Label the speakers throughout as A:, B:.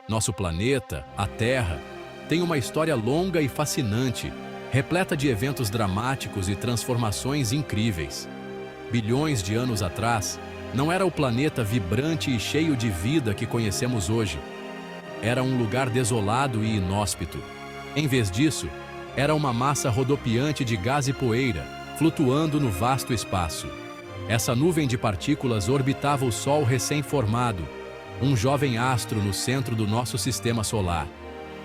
A: Nosso planeta, a Terra, tem uma história longa e fascinante, repleta de eventos dramáticos e transformações incríveis. Bilhões de anos atrás, não era o planeta vibrante e cheio de vida que conhecemos hoje. Era um lugar desolado e inóspito. Em vez disso, era uma massa rodopiante de gás e poeira, flutuando no vasto espaço. Essa nuvem de partículas orbitava o Sol recém-formado, um jovem astro no centro do nosso sistema solar.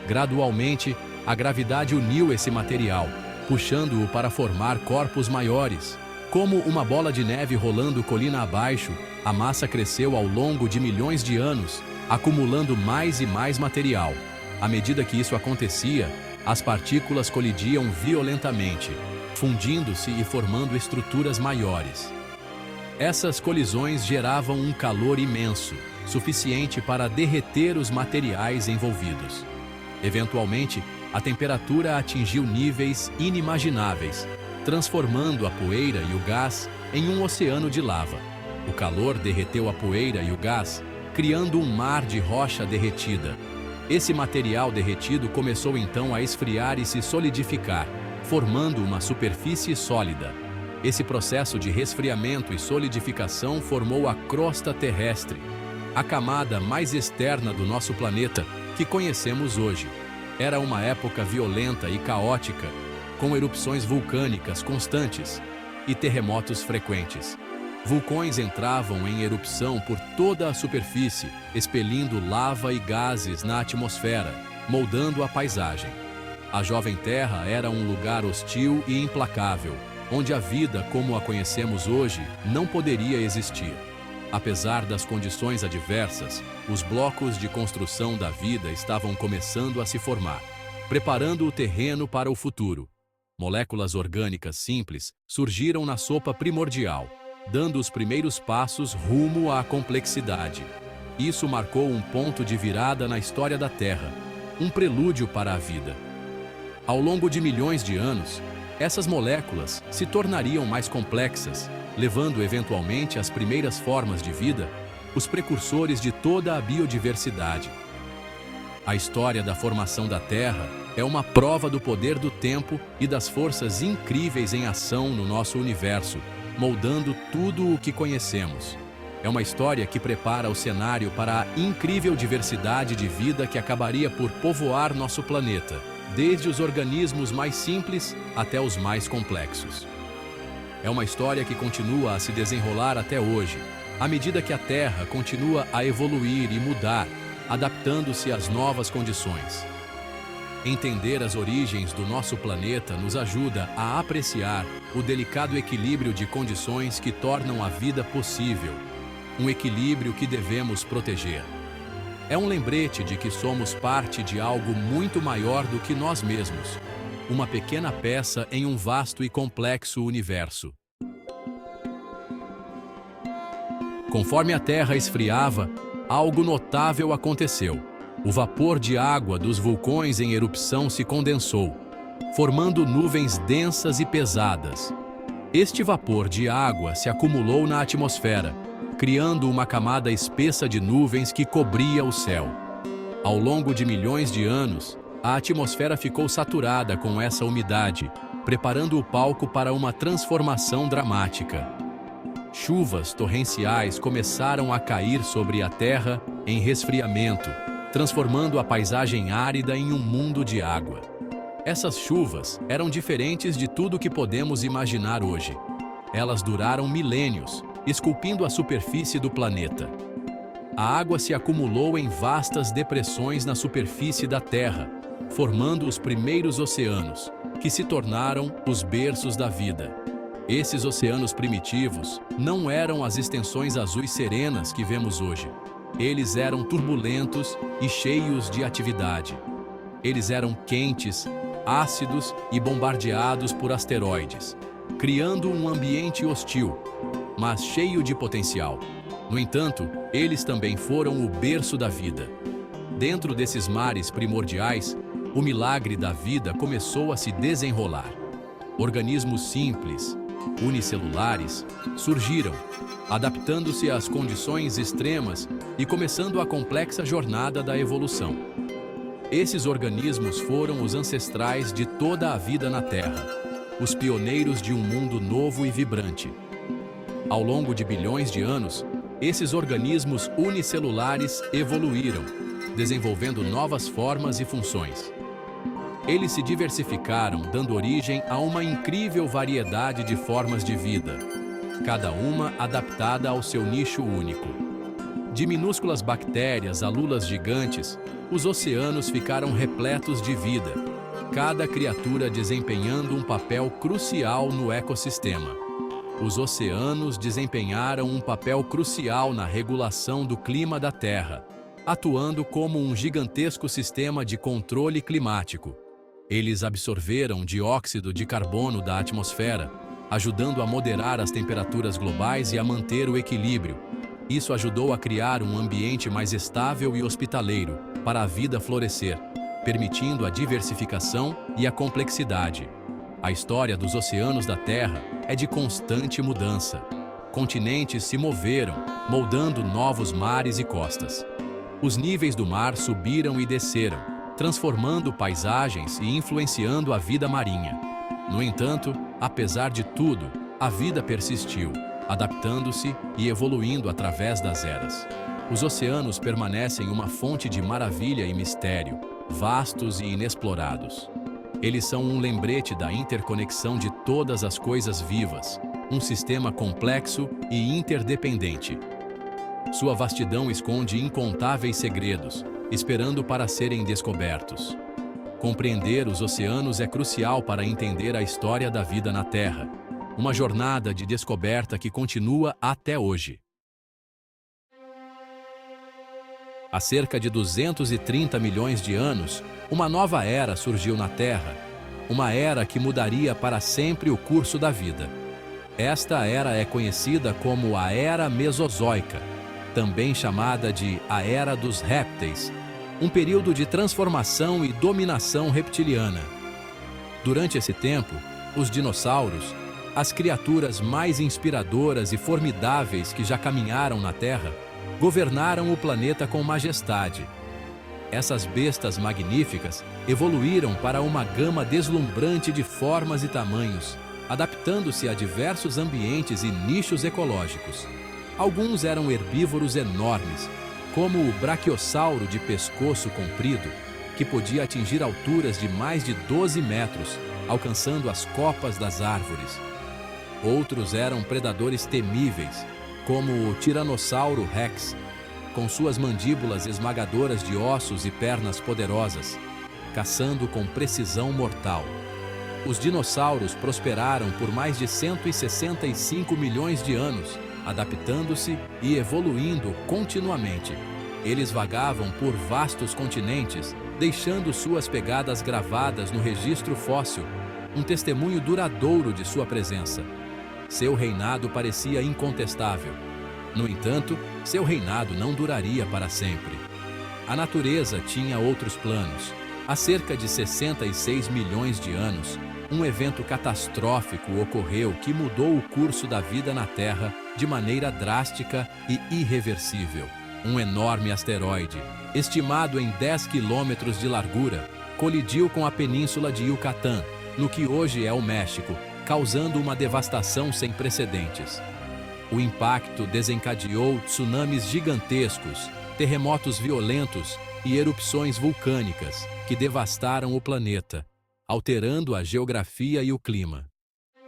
A: Gradualmente, a gravidade uniu esse material, puxando-o para formar corpos maiores. Como uma bola de neve rolando colina abaixo, a massa cresceu ao longo de milhões de anos, acumulando mais e mais material. À medida que isso acontecia, as partículas colidiam violentamente, fundindo-se e formando estruturas maiores. Essas colisões geravam um calor imenso, suficiente para derreter os materiais envolvidos. Eventualmente, a temperatura atingiu níveis inimagináveis, transformando a poeira e o gás em um oceano de lava. O calor derreteu a poeira e o gás, criando um mar de rocha derretida. Esse material derretido começou então a esfriar e se solidificar, formando uma superfície sólida. Esse processo de resfriamento e solidificação formou a crosta terrestre, a camada mais externa do nosso planeta, que conhecemos hoje. Era uma época violenta e caótica, com erupções vulcânicas constantes e terremotos frequentes. Vulcões entravam em erupção por toda a superfície, expelindo lava e gases na atmosfera, moldando a paisagem. A jovem Terra era um lugar hostil e implacável, onde a vida como a conhecemos hoje não poderia existir. Apesar das condições adversas, os blocos de construção da vida estavam começando a se formar, preparando o terreno para o futuro. Moléculas orgânicas simples surgiram na sopa primordial, dando os primeiros passos rumo à complexidade. Isso marcou um ponto de virada na história da Terra, um prelúdio para a vida. Ao longo de milhões de anos, essas moléculas se tornariam mais complexas, levando eventualmente às primeiras formas de vida, os precursores de toda a biodiversidade. A história da formação da Terra é uma prova do poder do tempo e das forças incríveis em ação no nosso universo, moldando tudo o que conhecemos. É uma história que prepara o cenário para a incrível diversidade de vida que acabaria por povoar nosso planeta, desde os organismos mais simples até os mais complexos. É uma história que continua a se desenrolar até hoje, à medida que a Terra continua a evoluir e mudar, adaptando-se às novas condições. Entender as origens do nosso planeta nos ajuda a apreciar o delicado equilíbrio de condições que tornam a vida possível, um equilíbrio que devemos proteger. É um lembrete de que somos parte de algo muito maior do que nós mesmos, uma pequena peça em um vasto e complexo universo. Conforme a Terra esfriava, algo notável aconteceu. O vapor de água dos vulcões em erupção se condensou, formando nuvens densas e pesadas. Este vapor de água se acumulou na atmosfera, criando uma camada espessa de nuvens que cobria o céu. Ao longo de milhões de anos, a atmosfera ficou saturada com essa umidade, preparando o palco para uma transformação dramática. Chuvas torrenciais começaram a cair sobre a Terra em resfriamento, transformando a paisagem árida em um mundo de água. Essas chuvas eram diferentes de tudo que podemos imaginar hoje. Elas duraram milênios, esculpindo a superfície do planeta. A água se acumulou em vastas depressões na superfície da Terra, formando os primeiros oceanos, que se tornaram os berços da vida. Esses oceanos primitivos não eram as extensões azuis serenas que vemos hoje. Eles eram turbulentos e cheios de atividade. Eles eram quentes, ácidos e bombardeados por asteroides, criando um ambiente hostil, mas cheio de potencial. No entanto, eles também foram o berço da vida. Dentro desses mares primordiais, o milagre da vida começou a se desenrolar. Organismos simples, unicelulares, surgiram, adaptando-se às condições extremas e começando a complexa jornada da evolução. Esses organismos foram os ancestrais de toda a vida na Terra, os pioneiros de um mundo novo e vibrante. Ao longo de bilhões de anos, esses organismos unicelulares evoluíram, desenvolvendo novas formas e funções. Eles se diversificaram, dando origem a uma incrível variedade de formas de vida, cada uma adaptada ao seu nicho único. De minúsculas bactérias a lulas gigantes, os oceanos ficaram repletos de vida, cada criatura desempenhando um papel crucial no ecossistema. Os oceanos desempenharam um papel crucial na regulação do clima da Terra, atuando como um gigantesco sistema de controle climático. Eles absorveram dióxido de carbono da atmosfera, ajudando a moderar as temperaturas globais e a manter o equilíbrio. Isso ajudou a criar um ambiente mais estável e hospitaleiro para a vida florescer, permitindo a diversificação e a complexidade. A história dos oceanos da Terra é de constante mudança. Continentes se moveram, moldando novos mares e costas. Os níveis do mar subiram e desceram, transformando paisagens e influenciando a vida marinha. No entanto, apesar de tudo, a vida persistiu, adaptando-se e evoluindo através das eras. Os oceanos permanecem uma fonte de maravilha e mistério, vastos e inexplorados. Eles são um lembrete da interconexão de todas as coisas vivas, um sistema complexo e interdependente. Sua vastidão esconde incontáveis segredos, esperando para serem descobertos. Compreender os oceanos é crucial para entender a história da vida na Terra, uma jornada de descoberta que continua até hoje. Há cerca de 230 milhões de anos, uma nova era surgiu na Terra, uma era que mudaria para sempre o curso da vida. Esta era é conhecida como a Era Mesozoica, também chamada de a Era dos Répteis, um período de transformação e dominação reptiliana. Durante esse tempo, os dinossauros, as criaturas mais inspiradoras e formidáveis que já caminharam na Terra, governaram o planeta com majestade. Essas bestas magníficas evoluíram para uma gama deslumbrante de formas e tamanhos, adaptando-se a diversos ambientes e nichos ecológicos. Alguns eram herbívoros enormes, como o brachiosauro de pescoço comprido, que podia atingir alturas de mais de 12 metros, alcançando as copas das árvores. Outros eram predadores temíveis, como o Tiranossauro Rex, com suas mandíbulas esmagadoras de ossos e pernas poderosas, caçando com precisão mortal. Os dinossauros prosperaram por mais de 165 milhões de anos, adaptando-se e evoluindo continuamente. Eles vagavam por vastos continentes, deixando suas pegadas gravadas no registro fóssil, um testemunho duradouro de sua presença. Seu reinado parecia incontestável. No entanto, seu reinado não duraria para sempre. A natureza tinha outros planos. Há cerca de 66 milhões de anos, um evento catastrófico ocorreu que mudou o curso da vida na Terra de maneira drástica e irreversível. Um enorme asteroide, estimado em 10 quilômetros de largura, colidiu com a península de Yucatán, no que hoje é o México, causando uma devastação sem precedentes. O impacto desencadeou tsunamis gigantescos, terremotos violentos e erupções vulcânicas que devastaram o planeta, alterando a geografia e o clima.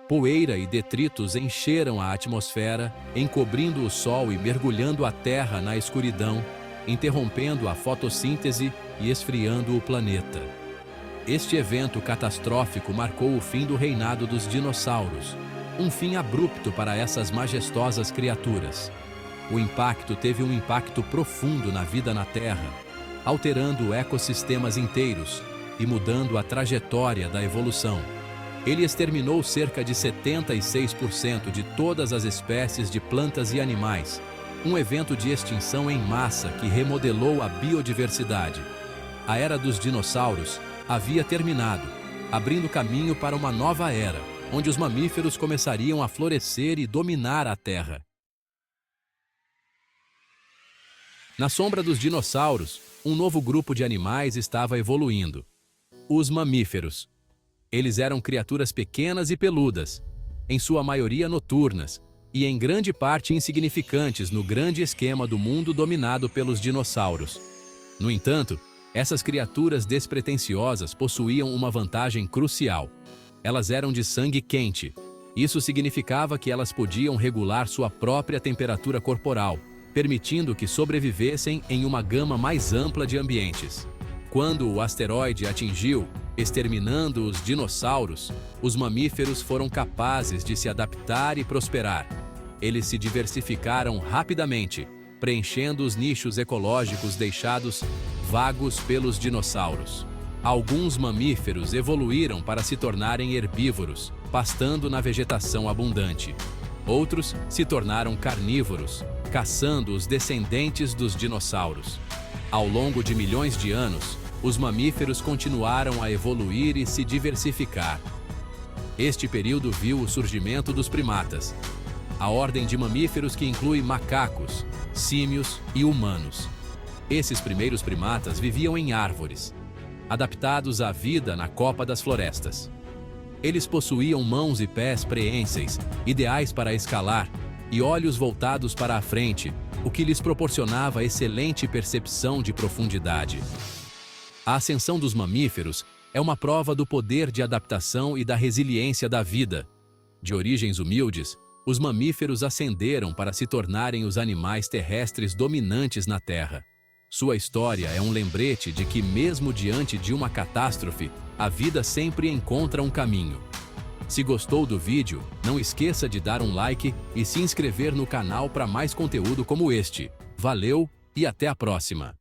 A: Poeira e detritos encheram a atmosfera, encobrindo o Sol e mergulhando a Terra na escuridão, interrompendo a fotossíntese e esfriando o planeta. Este evento catastrófico marcou o fim do reinado dos dinossauros, um fim abrupto para essas majestosas criaturas. O impacto teve um impacto profundo na vida na Terra, alterando ecossistemas inteiros e mudando a trajetória da evolução. Ele exterminou cerca de 76% de todas as espécies de plantas e animais, um evento de extinção em massa que remodelou a biodiversidade. A era dos dinossauros havia terminado, abrindo caminho para uma nova era, onde os mamíferos começariam a florescer e dominar a Terra. Na sombra dos dinossauros, um novo grupo de animais estava evoluindo. Os mamíferos. Eles eram criaturas pequenas e peludas, em sua maioria noturnas, e em grande parte insignificantes no grande esquema do mundo dominado pelos dinossauros. No entanto, essas criaturas despretensiosas possuíam uma vantagem crucial. Elas eram de sangue quente. Isso significava que elas podiam regular sua própria temperatura corporal, permitindo que sobrevivessem em uma gama mais ampla de ambientes. Quando o asteroide atingiu, exterminando os dinossauros, os mamíferos foram capazes de se adaptar e prosperar. Eles se diversificaram rapidamente, preenchendo os nichos ecológicos deixados vagos pelos dinossauros. Alguns mamíferos evoluíram para se tornarem herbívoros, pastando na vegetação abundante. Outros se tornaram carnívoros, caçando os descendentes dos dinossauros. Ao longo de milhões de anos, os mamíferos continuaram a evoluir e se diversificar. Este período viu o surgimento dos primatas, a ordem de mamíferos que inclui macacos, símios e humanos. Esses primeiros primatas viviam em árvores, adaptados à vida na copa das florestas. Eles possuíam mãos e pés preenseis, ideais para escalar, e olhos voltados para a frente, o que lhes proporcionava excelente percepção de profundidade. A ascensão dos mamíferos é uma prova do poder de adaptação e da resiliência da vida. De origens humildes, os mamíferos ascenderam para se tornarem os animais terrestres dominantes na Terra. Sua história é um lembrete de que, mesmo diante de uma catástrofe, a vida sempre encontra um caminho. Se gostou do vídeo, não esqueça de dar um like e se inscrever no canal para mais conteúdo como este. Valeu e até a próxima!